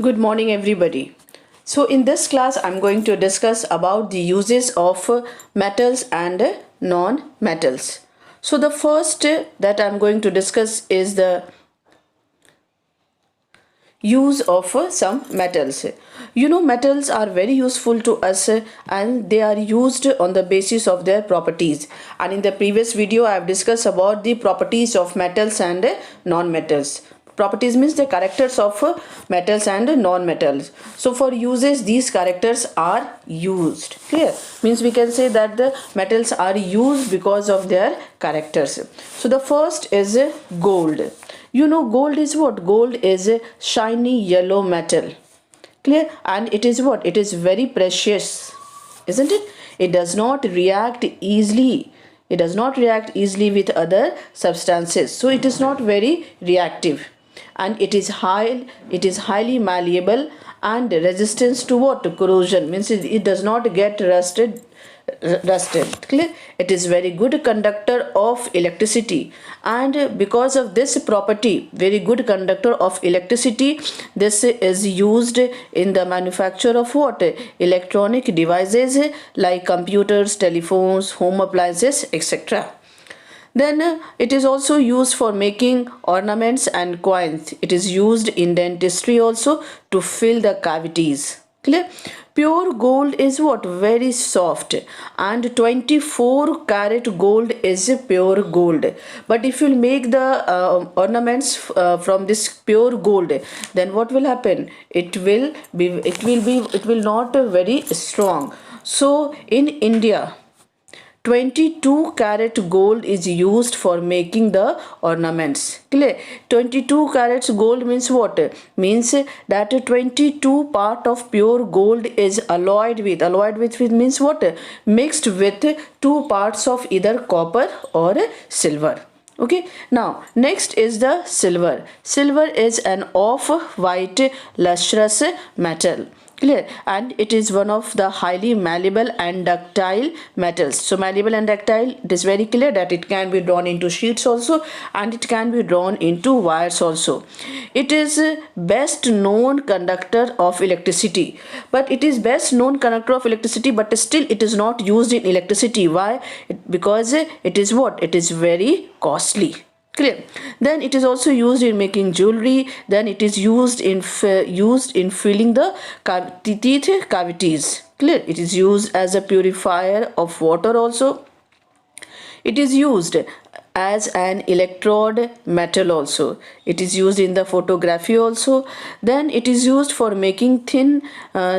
Good morning, everybody. So, in this class, I'm going to discuss about the uses of metals and non-metals. So, the first that I'm going to discuss is the use of some metals. Metals are very useful to us and they are used on the basis of their properties. And in the previous video, I have discussed about the properties of metals and non-metals. Properties means the characters of metals and non-metals. So for uses, these characters are used. Clear? Means we can say that the metals are used because of their characters. So the first is gold. Gold is what? Gold is a shiny yellow metal. Clear? And it is what? It is very precious, isn't it? It does not react easily. It does not react easily with other substances. So it is not very reactive. And it is highly malleable and resistance to what? To corrosion. Means it does not get rusted. Clear? It is very good conductor of electricity, and because of this property, very good conductor of electricity, this is used in the manufacture of what? Electronic devices like computers, telephones, home appliances, etc. Then it is also used for making ornaments and coins. It is used in dentistry also to fill the cavities. Clear? Pure gold is what? Very soft, and 24 karat gold is pure gold. But if you make the ornaments from this pure gold, then what will happen? It will not very strong. So in India, 22 karat gold is used for making the ornaments. Clear? 22 carats gold means what? Means that 22 part of pure gold is alloyed with means what? Mixed with 2 parts of either copper or silver. Okay, now next is the silver. Silver is an off-white lustrous metal. Clear? And it is one of the highly malleable and ductile metals. So malleable and ductile, it is very clear that it can be drawn into sheets also, and it can be drawn into wires also. It is best known conductor of electricity, but it is best known conductor of electricity, but still it is not used in electricity. Why? Because it is what? It is very costly. Clear? Then it is also used in making jewelry. Then it is used in filling the teeth cavities. Clear? It is used as a purifier of water also. It is used as an electrode metal also. It is used in the photography also. Then it is used for making thin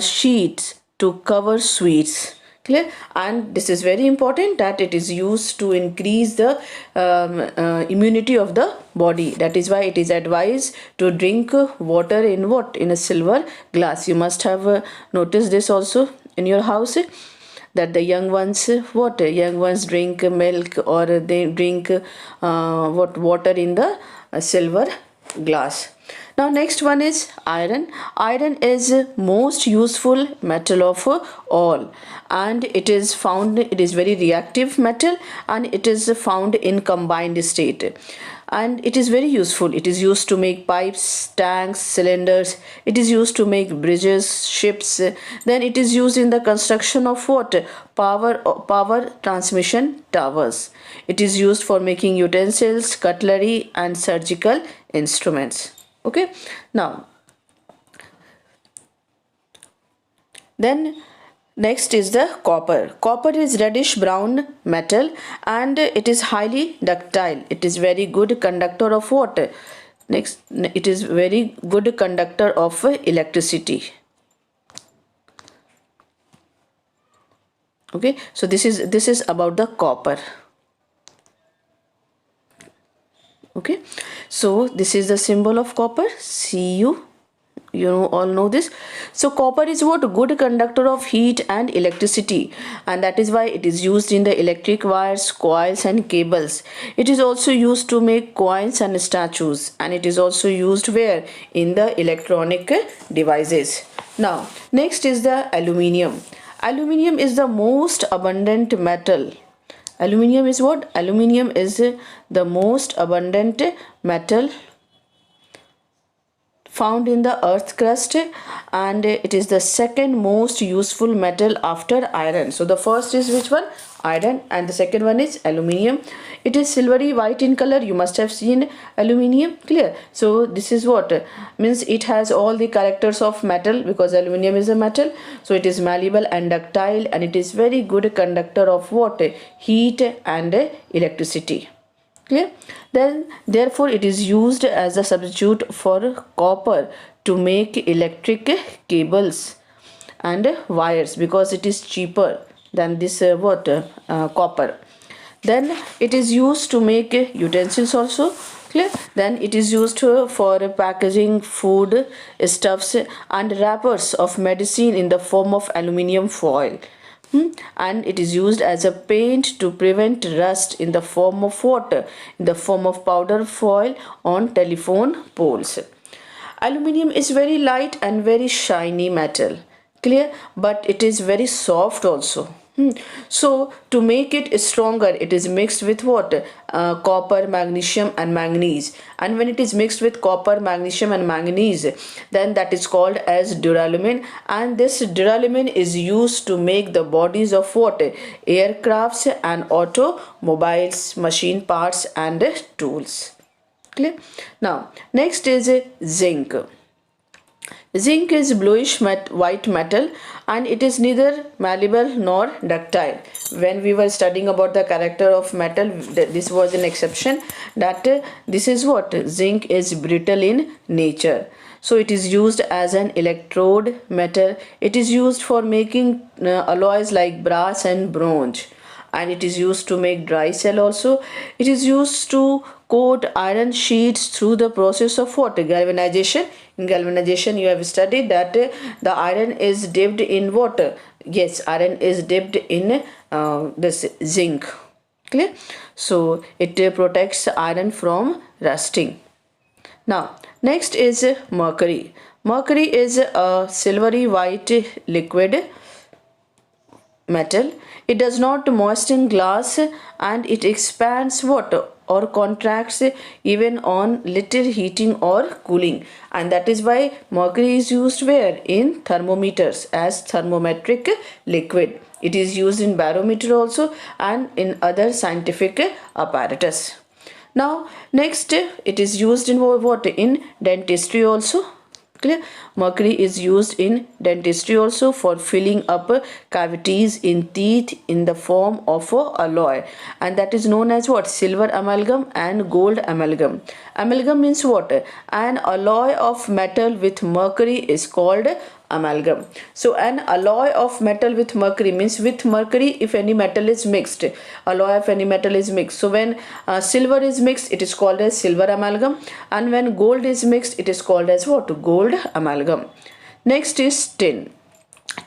sheets to cover sweets. Clear? And this is very important that it is used to increase the immunity of the body. That is why it is advised to drink water in what? In a silver glass. You must have noticed this also in your house, that the young ones drink milk, or they drink water in the silver glass. Now next one is iron. Iron is most useful metal of all, and it is very reactive metal, and it is found in combined state, and it is very useful. It is used to make pipes, tanks, cylinders. It is used to make bridges, ships. Then it is used in the construction of what? Power transmission towers. It is used for making utensils, cutlery, and surgical instruments. Okay, now then next is the copper. Copper is reddish brown metal, and it is highly ductile. It is very good conductor of what? Next, it is very good conductor of electricity. Okay, so this is about the copper. Okay, so this is the symbol of copper, Cu. You all know this. So copper is what? Good conductor of heat and electricity, and that is why it is used in the electric wires, coils, and cables. It is also used to make coins and statues, and it is also used where? In the electronic devices. Now next is the aluminium. Aluminium is the most abundant metal. Aluminium is what? Aluminium is the most abundant metal found in the earth crust, and it is the second most useful metal after iron. So the first is which one? Iron, and the second one is aluminium. It is silvery white in color. You must have seen aluminium, clear? So this is what means, it has all the characters of metal because aluminium is a metal. So it is malleable and ductile, and it is very good conductor of what? Heat and electricity. Clear? Then therefore it is used as a substitute for copper to make electric cables and wires because it is cheaper than this copper. Then it is used to make utensils also. Clear? Then it is used for packaging food stuffs and wrappers of medicine in the form of aluminium foil. And it is used as a paint to prevent rust in the form of water, in the form of powder foil on telephone poles. Aluminium is very light and very shiny metal, clear, but it is very soft also. So to make it stronger, it is mixed with what? Copper, magnesium and manganese. And when it is mixed with copper, magnesium and manganese, then that is called as duralumin. And this duralumin is used to make the bodies of what? Aircrafts and automobiles, machine parts and tools. Clear? Now next is zinc. Zinc is bluish white metal, and it is neither malleable nor ductile. When we were studying about the character of metal, this was an exception, that this is what? Zinc is brittle in nature. So it is used as an electrode metal. It is used for making alloys like brass and bronze, and it is used to make dry cell also. It is used to coat iron sheets through the process of what? Galvanization. In galvanization you have studied that the iron is dipped in water. Yes, iron is dipped in this zinc. Clear? So it protects iron from rusting. Now next is mercury. Mercury is a silvery white liquid metal. It does not moisten glass, and it expands water or contracts even on little heating or cooling, and that is why mercury is used where? In thermometers as thermometric liquid. It is used in barometer also and in other scientific apparatus. Now next, it is used in what? In dentistry also. Clear? Mercury is used in dentistry also for filling up cavities in teeth in the form of a alloy, and that is known as what? Silver amalgam and gold amalgam. Amalgam means what? An alloy of metal with mercury is called amalgam. So an alloy of metal with mercury means with mercury if any metal is mixed, alloy of any metal is mixed. So when silver is mixed, it is called as silver amalgam, and when gold is mixed, it is called as what? Gold amalgam. Next is tin.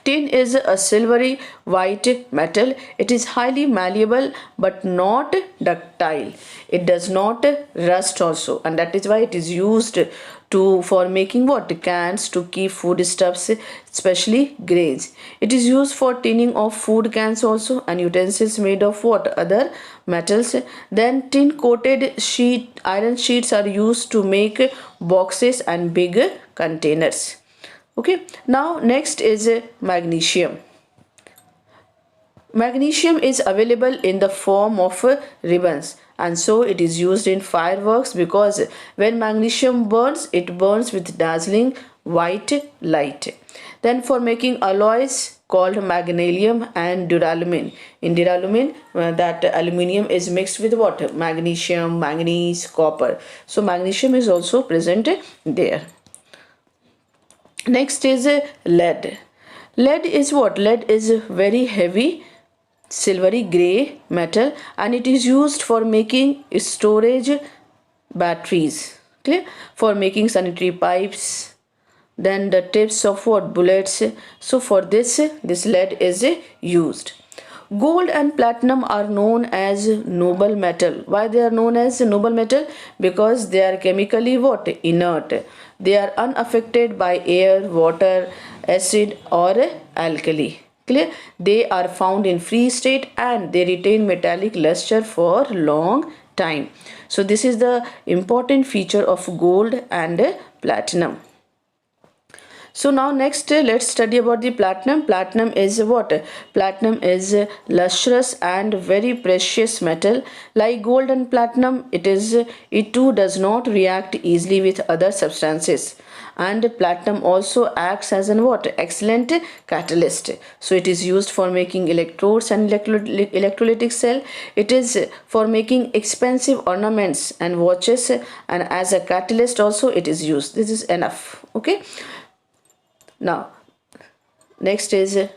Tin is a silvery white metal. It is highly malleable but not ductile. It does not rust also, and that is why it is used for making what? Cans to keep foodstuffs, especially grains. It is used for tinning of food cans also, and utensils made of what? Other metals. Then tin coated iron sheets are used to make boxes and big containers. Okay, now next is magnesium. Magnesium is available in the form of ribbons, and so it is used in fireworks because when magnesium burns, it burns with dazzling white light. Then for making alloys called magnesium and duralumin. In duralumin, that aluminium is mixed with what? Magnesium, manganese, copper. So magnesium is also present there. Next is lead. Lead is what? Lead is very heavy silvery grey metal, and it is used for making storage batteries. Clear? For making sanitary pipes, then the tips of what? Bullets. So for this lead is used. Gold and platinum are known as noble metal. Why they are known as noble metal? Because they are chemically what? Inert. They are unaffected by air, water, acid or alkali. Clear? They are found in free state and they retain metallic luster for long time. So this is the important feature of gold and platinum. So now next let's study about the platinum. Platinum is what? Platinum is lustrous and very precious metal. Like gold and platinum, it too does not react easily with other substances. And platinum also acts as an what? Excellent catalyst. So it is used for making electrodes and electrolytic cell. It is for making expensive ornaments and watches, and as a catalyst also it is used. This is enough. Okay. Now next uses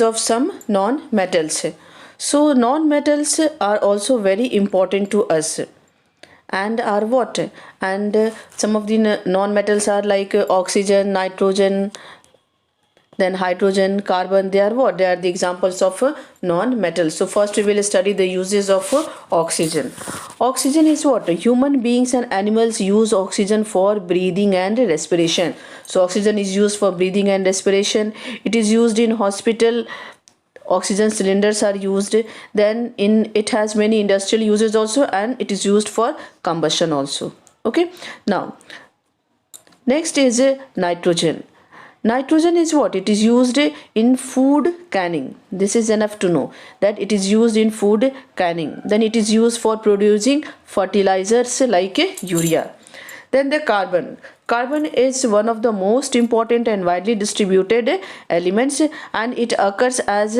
of some non-metals. So non-metals are also very important to us, and are what? And some of the non-metals are like oxygen, nitrogen, then hydrogen, carbon. They are what? They are the examples of non-metals. So first we will study the uses of oxygen. Oxygen is what? Human beings and animals use oxygen for breathing and respiration. So oxygen is used for breathing and respiration. It is used in hospital. Oxygen cylinders are used. Then it has many industrial uses also, and it is used for combustion also. Okay. Now next is nitrogen. Nitrogen is what? It is used in food canning. This is enough to know that it is used in food canning. Then it is used for producing fertilizers like urea. Then the carbon. Carbon is one of the most important and widely distributed elements, and it occurs as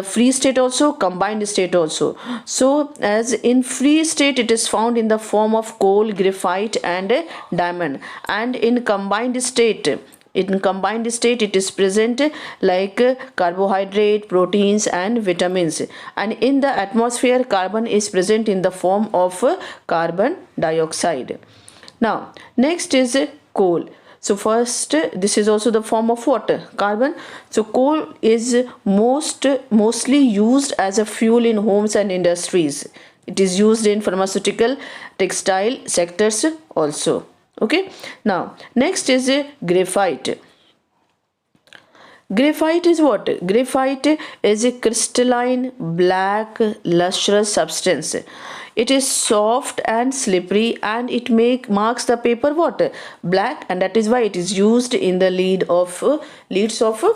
free state also, combined state also. So as in free state it is found in the form of coal, graphite and diamond, and in combined state it is present like carbohydrate, proteins and vitamins. And in the atmosphere carbon is present in the form of carbon dioxide. Now next is coal. So first, this is also the form of water, carbon. So coal is mostly used as a fuel in homes and industries. It is used in pharmaceutical, textile sectors also. Okay. Now next is graphite. Graphite is what? Graphite is a crystalline black lustrous substance. It is soft and slippery, and it marks the paper what? Black, and that is why it is used in the leads of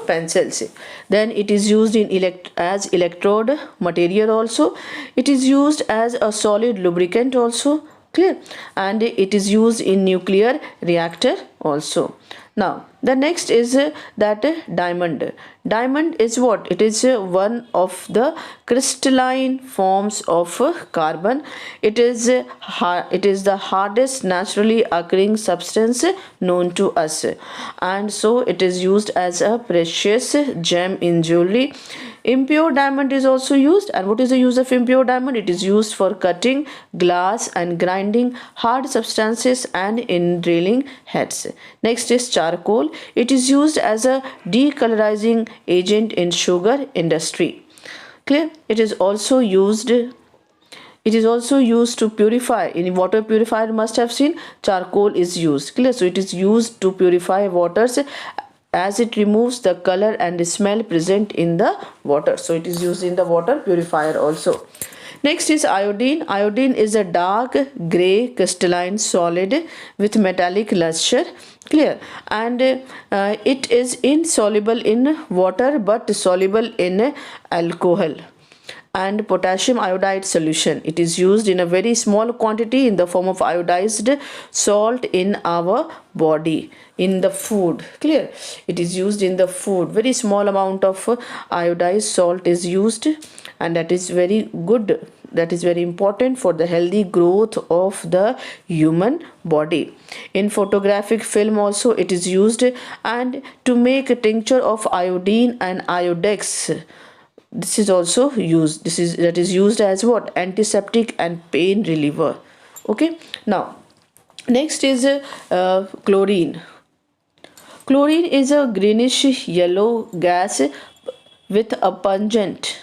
pencils. Then it is used in as electrode material also. It is used as a solid lubricant also. Clear? And it is used in nuclear reactor also. Now the next is that diamond. Diamond is what? It is one of the crystalline forms of carbon. It is the hardest naturally occurring substance known to us, and so it is used as a precious gem in jewelry. Impure diamond is also used. And what is the use of impure diamond? It is used for cutting glass and grinding hard substances and in drilling heads. Next is charcoal. It is used as a decolorizing agent in sugar industry. Clear? It is also used to purify. In water purifier must have seen charcoal is used. Clear? So it is used to purify waters, as it removes the color and smell present in the water. So it is used in the water purifier also. Next is iodine. Iodine is a dark grey crystalline solid with metallic luster. Clear? And it is insoluble in water but soluble in alcohol and potassium iodide solution. It is used in a very small quantity in the form of iodized salt in our body, in the food. Clear? It is used in the food. Very small amount of iodized salt is used, and that is very good. That is very important for the healthy growth of the human body. In photographic film also it is used, and to make a tincture of iodine and iodex. This is also used. That is used as what? Antiseptic and pain reliever. Okay. Now next is chlorine. Chlorine is a greenish yellow gas with a pungent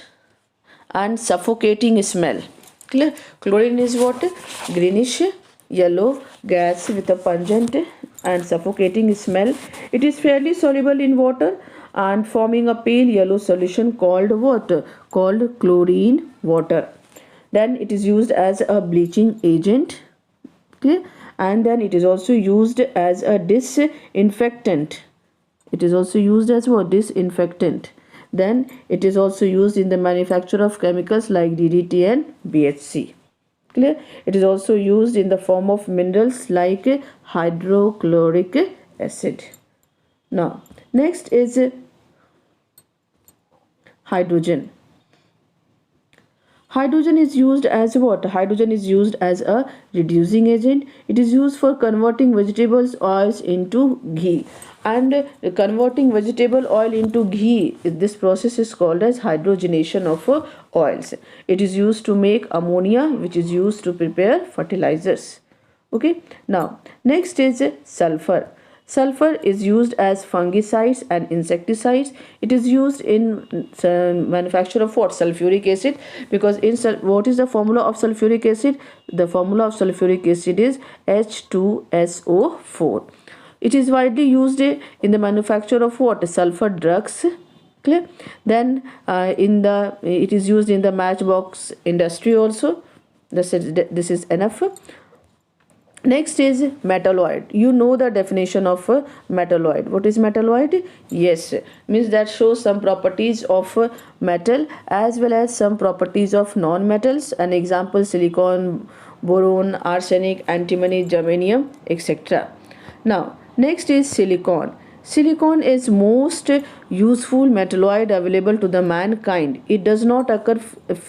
and suffocating smell. Clear? Chlorine is what? Greenish yellow gas with a pungent and suffocating smell. It is fairly soluble in water and forming a pale yellow solution called what? Called chlorine water. Then it is used as a bleaching agent. Okay? and then it is also used as a disinfectant. It is also used as what? Disinfectant. Then it is also used in the manufacture of chemicals like DDT and BHC. Clear? It is also used in the form of minerals like hydrochloric acid. Now, next is hydrogen. Hydrogen is used as what? Hydrogen is used as a reducing agent. It is used for converting vegetables oils into ghee. And converting vegetable oil into ghee, this process is called as hydrogenation of oils. It is used to make ammonia, which is used to prepare fertilizers. Okay. Now, next is sulfur. Sulfur is used as fungicides and insecticides. It is used in manufacture of what? Sulfuric acid. Because in what is the formula of sulfuric acid? The formula of sulfuric acid is H2SO4. It is widely used in the manufacture of what? Sulfur drugs. Clear? Then it is used in the matchbox industry also. This is enough. Next is metalloid. You know the definition of metalloid. What is metalloid? Yes, means that shows some properties of metal as well as some properties of non-metals. An example: silicon, boron, arsenic, antimony, germanium, etc. Now, next is silicon. Silicon is most useful metalloid available to the mankind. It does not occur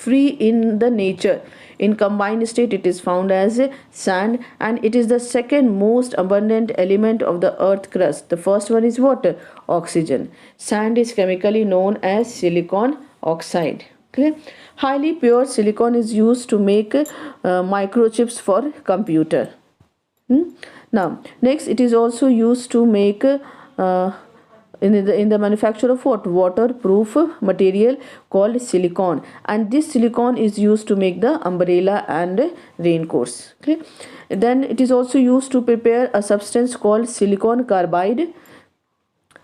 free in the nature. In combined state, it is found as sand, and it is the second most abundant element of the earth crust. The first one is water, oxygen. Sand is chemically known as silicon oxide. Clear? Highly pure silicon is used to make microchips for computer. Now, next, it is also used to make in the manufacture of what? Waterproof material called silicon, and this silicon is used to make the umbrella and raincoats. Okay. Then it is also used to prepare a substance called silicon carbide,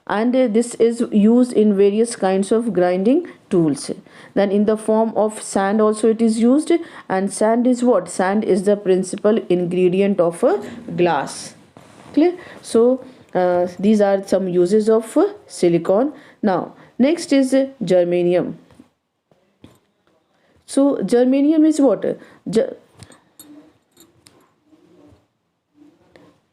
and this is used in various kinds of grinding tools. Then in the form of sand also it is used, and sand is what? Sand is the principal ingredient of glass. Clear? So these are some uses of silicon. Now, next is germanium. So germanium is what?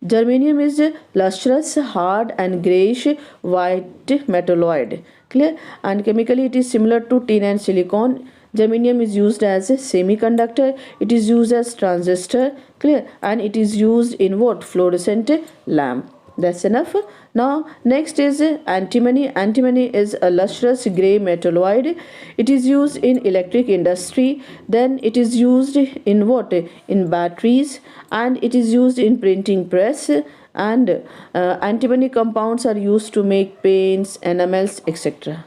Germanium is lustrous, hard and greyish white metalloid. Clear? And chemically it is similar to tin and silicon. Germanium is used as a semiconductor. It is used as transistor. Clear? And it is used in what? Fluorescent lamp. That's enough. Now, next is antimony. Antimony is a lustrous grey metalloid. It is used in electric industry. Then it is used in what? In batteries, and it is used in printing press. And antimony compounds are used to make paints, enamels, etc.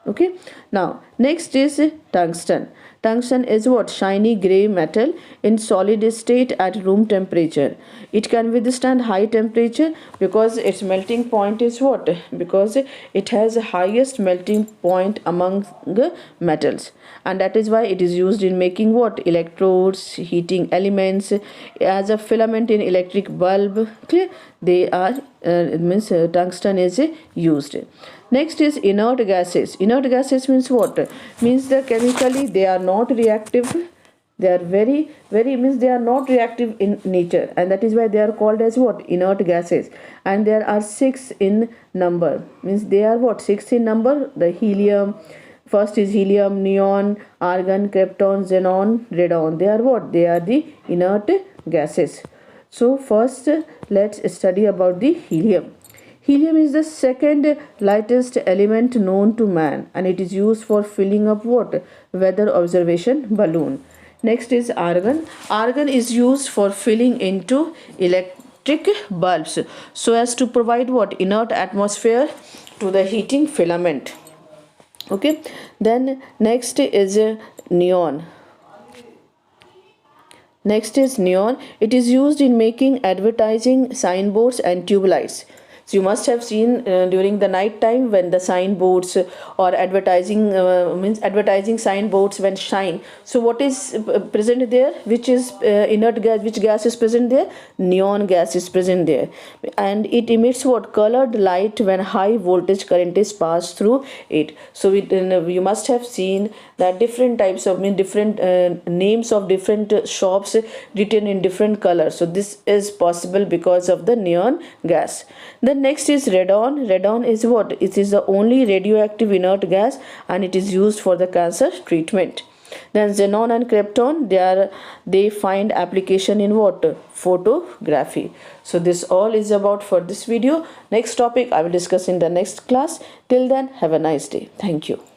Okay. Now, next is tungsten. Tungsten is what? Shiny grey metal in solid state at room temperature. It can withstand high temperature because its melting point is what? Because it has the highest melting point among metals, and that is why it is used in making what? Electrodes, heating elements, as a filament in electric bulb. Clear? They are tungsten is used. Next is inert gases. Inert gases means what? Means that chemically they are not reactive. They are very means they are not reactive in nature, and that is why they are called as what? Inert gases. And there are 6 in number. Means they are what? 6 in number. The helium. First is helium, neon, argon, krypton, xenon, radon. They are what? They are the inert gases. So first let's study about the helium. Helium is the second lightest element known to man, and it is used for filling up what? Weather observation balloon. Next is argon. Argon is used for filling into electric bulbs so as to provide what? Inert atmosphere to the heating filament. Okay. Then next is neon. Next is neon. It is used in making advertising signboards and tube lights. So you must have seen during the night time when the signboards or advertising means advertising signboards when shine. So what is present there? Which is inert gas? Which gas is present there? Neon gas is present there, and it emits what? Colored light when high voltage current is passed through it. So you must have seen that different types of different names of different shops written in different colors. So this is possible because of the neon gas. The next is radon. Radon is what? It is the only radioactive inert gas, and it is used for the cancer treatment. Then xenon and krypton, they find application in what? Photography. So this all is about for this video. Next topic I will discuss in the next class. Till then, have a nice day. Thank you.